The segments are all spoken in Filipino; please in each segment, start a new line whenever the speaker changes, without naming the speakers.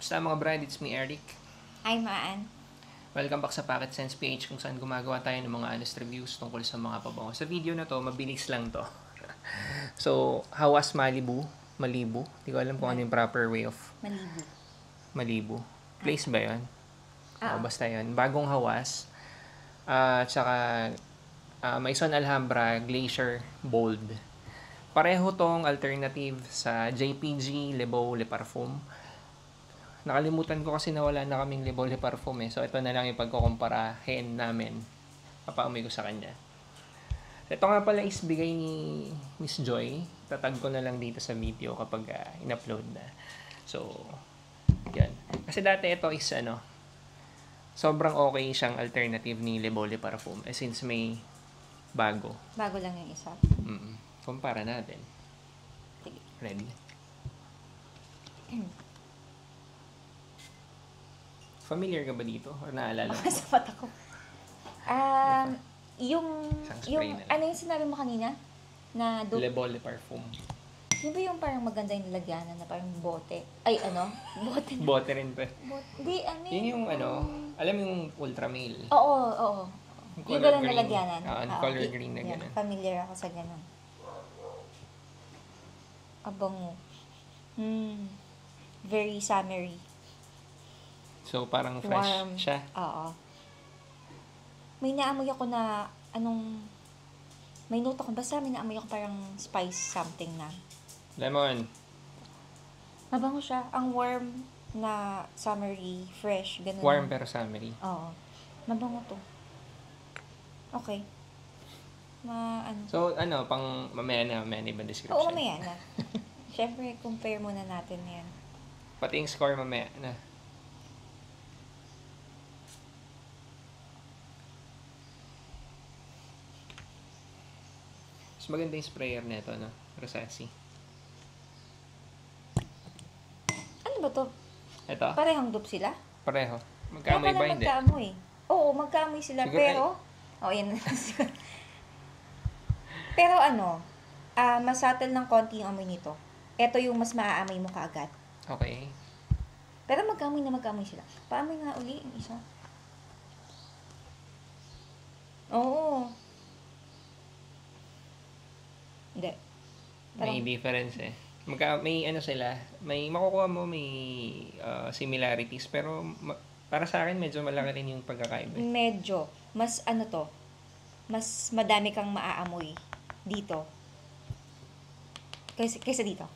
Basta mga brand, it's me, Eric.
Hi, Maan.
Welcome back sa Pocket Sense PH kung saan gumagawa tayo ng mga honest reviews tungkol sa mga pabango. Sa video na to, mabilis lang to. So, Hawas Malibu. Hindi ko alam kung ano yung proper way of Malibu. Place ba yun? Oo, basta yun. Bagong Hawas. Tsaka Maison Alhambra Glacier Bold. Pareho tong alternative sa JPG Le Beau Le Parfum. Nakalimutan ko kasi na wala na kaming Le Beau Le Parfum eh. So, ito na lang yung pagkukumparahin namin. Papaumoy ko sa kanya. Ito nga pala is bigay ni Miss Joy. Tatag ko na lang dito sa video kapag in-upload na. So, yan. Kasi dati ito is sobrang okay siyang alternative ni Le Beau Le Parfum. Since may bago.
Bago lang yung isa.
Kumpara natin.
Sige.
Ready? Familiar ka ba dito? Or naalala mo?
Sa mata ko. Yung
na
ano yung sinabi mo kanina? Na
Le Beau Le Parfum.
Yun ba yung parang maganda yung lalagyanan na parang bote? Ay, ano? Bote na.
Bote rin pa.
Hindi, ano
Yun yung alam mo yung Ultra Male.
Oo. Yung gano'n lalagyanan.
Color green na gano'n.
Familiar ako sa gano'n. Abango. Very summery.
So, parang fresh
Warm.
siya.
Oo. May naamoy ako na, may note ako, basta may naamoy ako parang spice something na.
Lemon.
Mabango siya. Ang warm na summery, fresh, ganun.
Warm pero summery.
Oo. Mabango to. Okay.
So, pang mamaya na ibang description.
Oo, mamaya na. Siyempre, compare muna natin yan.
Pati yung score mamaya na. Mas maganda yung sprayer nito, no? Rosasi.
Ano ba to?
Ito?
Parehong dupe sila?
Pareho. Magkaamoy ba hindi?
Magkaamoy. Oo, magkaamoy sila.
Siguro,
pero, yan. Pero mas subtle ng konti yung amoy nito. Ito yung mas maaamoy mo kaagad.
Okay.
Pero magkaamoy sila. Paamoy nga uli yung isa. Oo. Hindi.
May difference eh. May sila, may makukuha mo, may similarities, pero para sa akin medyo malaki rin yung pagkakaiba.
Medyo. Mas mas madami kang maaamoy dito. Kaysa dito.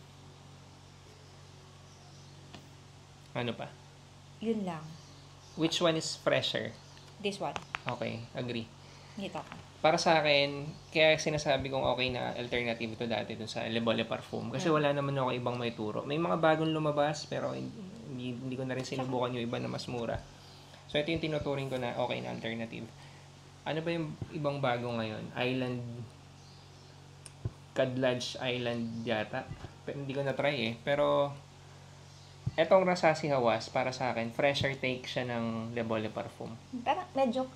Ano pa?
Yun lang.
Which one is fresher?
This one.
Okay, agree.
Dito ka.
Para sa akin, kaya sinasabi kong okay na alternative ito dati dun sa Le Beau Le Parfum. Kasi wala naman ako ibang may turo. May mga bagong lumabas, pero hindi ko na rin sinubukan yung iba na mas mura. So, ito yung tinuturing ko na okay na alternative. Ano ba yung ibang bago ngayon? Cadlage Island yata. Pero hindi ko na-try eh. Pero, etong Rosasi Hawas, para sa akin, fresher take siya ng Le Beau Le Parfum.
Parang medyo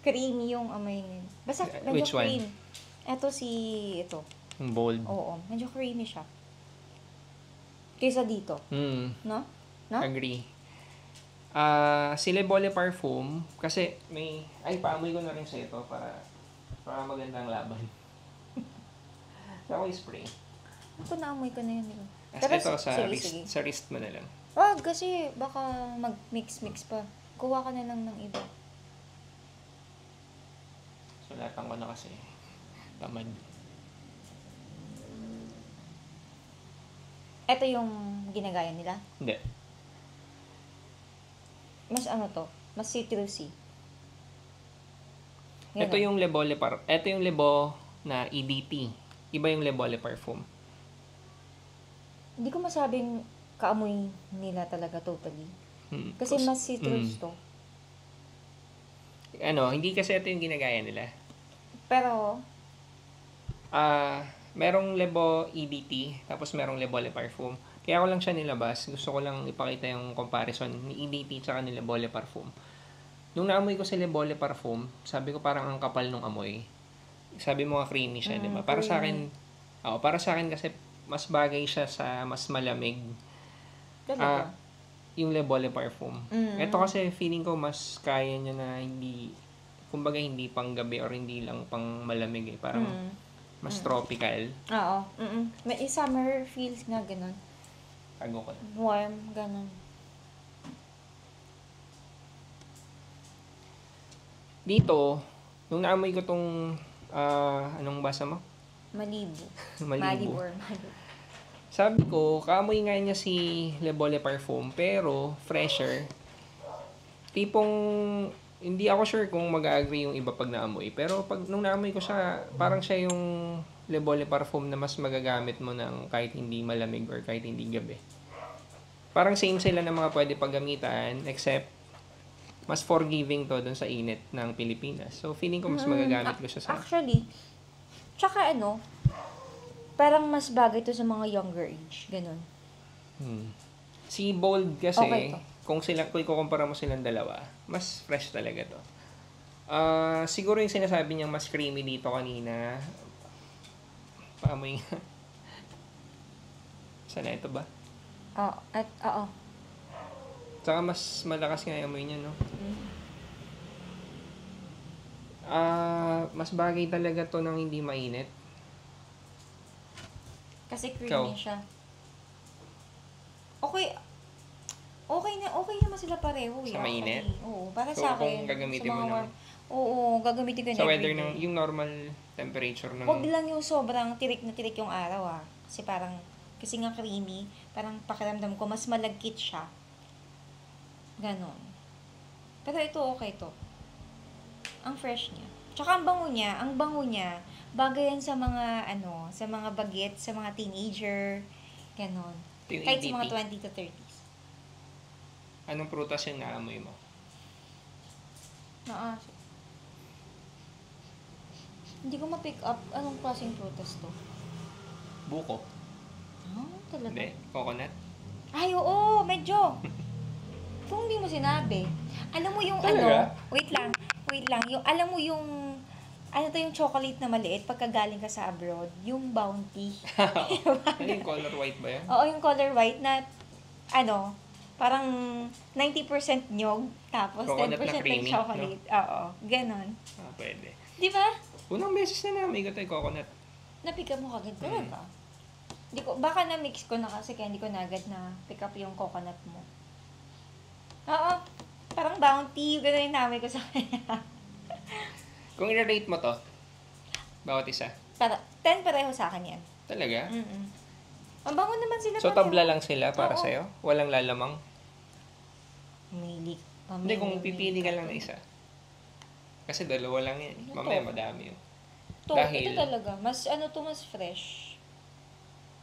creamy yung amoy niya. Basta medyo
Which one?
cream. Ito.
Yung bold.
Oo, medyo creamy siya. Kaysa dito. No?
Agree. Si Le Beau Le Parfum, kasi paamoy ko na rin sa ito para magandang laban. Ako yung spray.
Ako naamoy ko na yun.
Pero ito sa wrist mo na lang.
Wag, kasi baka mag-mix pa. Kuha ka na lang ng iba.
Sulatan ko na kasi. Tamad.
Ito yung ginagaya nila?
Hindi.
Mas mas citrusy.
Ito yung Le Beau ito yung Le Beau na EDT. Iba yung Le Beau Le Parfum.
Hindi ko masabing kaamoy nila talaga totally. Kasi mas citrus to.
Hindi kasi ito yung ginagaya nila.
Pero,
merong Le Beau EDT, tapos merong Le Beau Le Parfum. Kaya ko lang siya nilabas. Gusto ko lang ipakita yung comparison ni EDT tsaka ni Le Beau Le Parfum. Nung naamoy ko si Le Beau Le Parfum, sabi ko parang ang kapal nung amoy. Sabi mo nga creamy siya, di ba? Para sa akin kasi mas bagay siya sa mas malamig.
Talaga?
yung Le Bolle Parfum.
Mm.
Ito kasi feeling ko mas kaya niya na hindi, kumbaga hindi pang gabi or hindi lang pang malamig eh. Parang mas tropical.
Oo. May summer feels nga ganun.
Tago ko.
Warm, ganun.
Dito, nung naamoy ko tong, anong basa mo?
Malibu.
Malibu.
Or Malibu.
Sabi ko, kaamoy nga niya si Le Bolle Parfum, pero fresher. Tipong, hindi ako sure kung mag-agree yung iba pag naamoy. Pero pag nung naamoy ko siya, parang siya yung Le Bolle Parfum na mas magagamit mo ng kahit hindi malamig or kahit hindi gabi. Parang same sila na mga pwede paggamitan, except mas forgiving to dun sa init ng Pilipinas. So, feeling ko mas magagamit ko siya sa...
Actually, tsaka parang mas bagay to sa mga younger age. Ganun.
Si Bold kasi,
Okay to.
kung ikukumpara mo silang dalawa, mas fresh talaga to. Siguro yung sinasabi niyang mas creamy dito kanina. Paamoy nga. Sana ito ba?
Oo.
Tsaka mas malakas nga yung amoy niya, no? Mas bagay talaga to nang hindi mainit.
Kasi creamy
Ikaw?
siya. Okay naman sila pareho.
Sa mainit?
Oo, para
So,
sa akin.
kung gagamitin
sa
mo
mga
ng-
Oo, gagamitin ko
Sa weather
everyday.
yung normal temperature ng...
Huwag lang yung sobrang tirik na tirik yung araw kasi nga creamy, parang pakiramdam ko mas malagkit siya. Ganon. Pero ito okay to. Ang fresh niya. Tsaka ang bango niya, bagay yan sa mga sa mga bagets, sa mga teenager, ganon.
Ito yung
Kahit sa
ADP.
mga 20 to 30s.
Anong prutas yung naamoy mo?
Hindi ko ma-pick up anong klaseng prutas to.
Buko?
Talaga?
Hindi? Coconut?
Ay, oo, medyo. Kung hindi mo sinabi. Alam mo yung
Talaga?
wait lang. Yung, alam mo yung, yung chocolate na maliit pagka galing ka sa abroad? Yung Bounty.
Ano yung color white ba yan?
Oo, yung color white na, parang 90% nyog, tapos
Coconut
10%
na
ng
creamy,
chocolate. Oo, ganon.
Pwede.
Di ba?
Unang beses na namin ko tayo coconut.
Na-pick up mo kagad talaga. Baka na-mix ko na kasi kaya hindi ko na agad na pick up yung coconut mo. Oo. Parang Bounty, gano'n yung namin ko sa kanya.
Kung i-rate mo to, bawat isa.
10 pareho sa akin yan.
Talaga?
Ang bango naman sila
So,
pareho.
tabla lang sila para
Oo.
sa'yo? Walang lalamang?
Pamili
Hindi, kung pipili ka lang na isa. Kasi dalawa lang yan.
Ano
Mamaya
to?
madami yun.
Ito talaga. Mas mas fresh.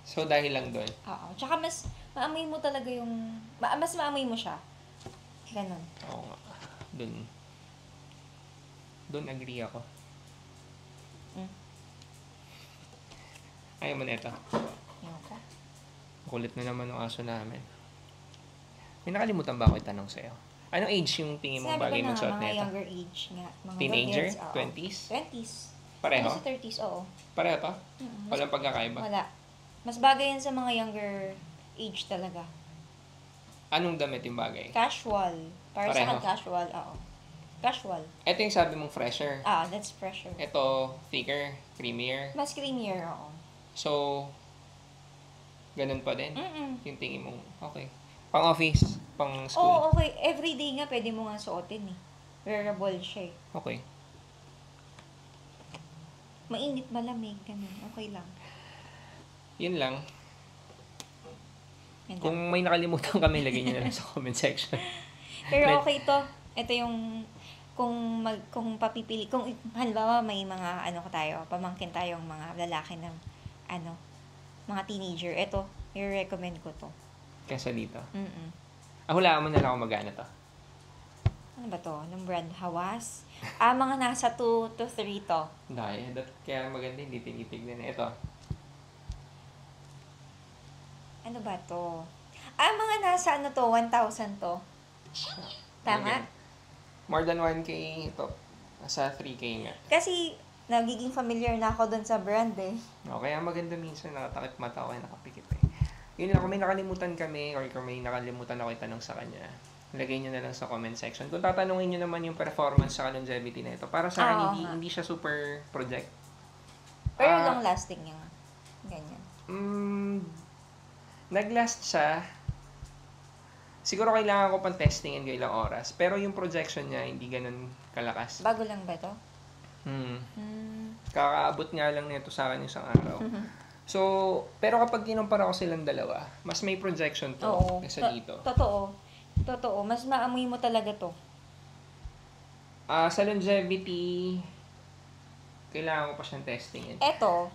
So, dahil lang doon.
Oo. Tsaka mas maamoy mo talaga yung, mas maamoy mo siya. Ganon.
Oo nga. Doon agree ako. Ayaw mo na ito.
Yung ko.
Kulit na naman ng aso namin. May nakalimutan ba ako itanong sa'yo? Anong age yung tingin mong
Sabi
bagay
ko
mong
na,
suot
mga
na ito?
younger age nga. Mga
Teenager?
bagets, oo.
20s?
20s.
Pareho?
Ano sa 30s, oo.
Pareho to? Walang pagkakaiba?
Wala. Mas bagay yan sa mga younger age talaga.
Anong damit yung bagay?
Casual. Para sa
Pareho?
akin, casual, oo. Casual.
Ito yung sabi mong fresher.
That's fresher.
Ito, thicker, creamier.
Mas creamier, oo.
So, ganun pa din.
Mm-mm.
Yung tingin mong, okay. Pang office, pang school.
Oo, okay. Everyday nga, pwede mo nga suotin eh. Wearable siya eh.
Okay.
Mainit, malamig, ganun. Okay lang.
Yun lang.
Yan lang.
Kung may nakalimutan kami, lagay nyo na lang sa comment section.
Pero okay to. Ito yung kung papipili, kung halimbawa may mga pamangkin tayong mga lalaki ng mga teenager, ito, i-recommend ko to.
Kesa dito.
Mm-mm.
Hulaan mo na lang kung magana to.
Ano ba to? Anong brand? Hawas? Mga nasa 2 to 3 to.
Dahil, kaya maganda hindi tinitignan. Ito.
Ano ba to? Mga nasa 1,000 to. Tama?
More than 1K ito. Nasa 3K nga.
Kasi, nagiging familiar na ako dun sa brand eh.
Kaya maganda minsan nakatakip mata ko kaya nakapikit eh. Yun lang, kung may nakalimutan kami or kung may nakalimutan ako itanong sa kanya, lagay nyo na lang sa comment section. Kung tatanungin nyo naman yung performance sa longevity na ito, para sa akin,
Oo
hindi,
nga.
hindi siya super project.
Pero
Ah,
long lasting yung ganyan.
Nag-last siya. Siguro kailangan ko pang testingin ko ilang oras. Pero yung projection niya, hindi ganun kalakas.
Bago lang ba to?
Kakaabot nga lang nito sa akin isang araw. So, pero kapag kinumpara ko silang dalawa, mas may projection to
Oo.
kaysa dito.
Totoo. Totoo. Mas maamoy mo talaga to.
Sa longevity, kailangan ko pa siyang testingin.
Eto,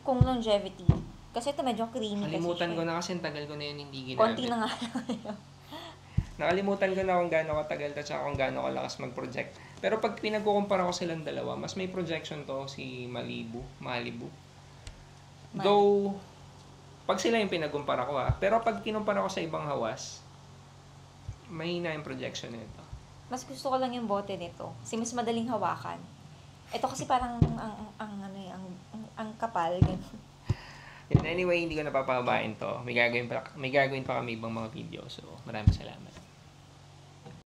kung longevity. Kasi ito medyo creamy
Nakalimutan
kasi
ko
siya.
na kasi ang tagal ko na yun hindi ginamit.
Konti na nga lang.
Nakalimutan ko na kung gaano katagal at saka kung gaano kalakas mag-project. Pero pag pinagkukumpara ko silang dalawa, mas may projection to si Malibu. Though, pag sila yung pinagkumpara ko pero pag kinumpara ko sa ibang hawas, mahina yung projection nito.
Mas gusto ko lang yung bote nito. Kasi mas madaling hawakan. Ito kasi parang ang kapal. Ganun.
Anyway, hindi ko napapahabain to. May gagawin pa kami ibang mga video. So, maraming salamat.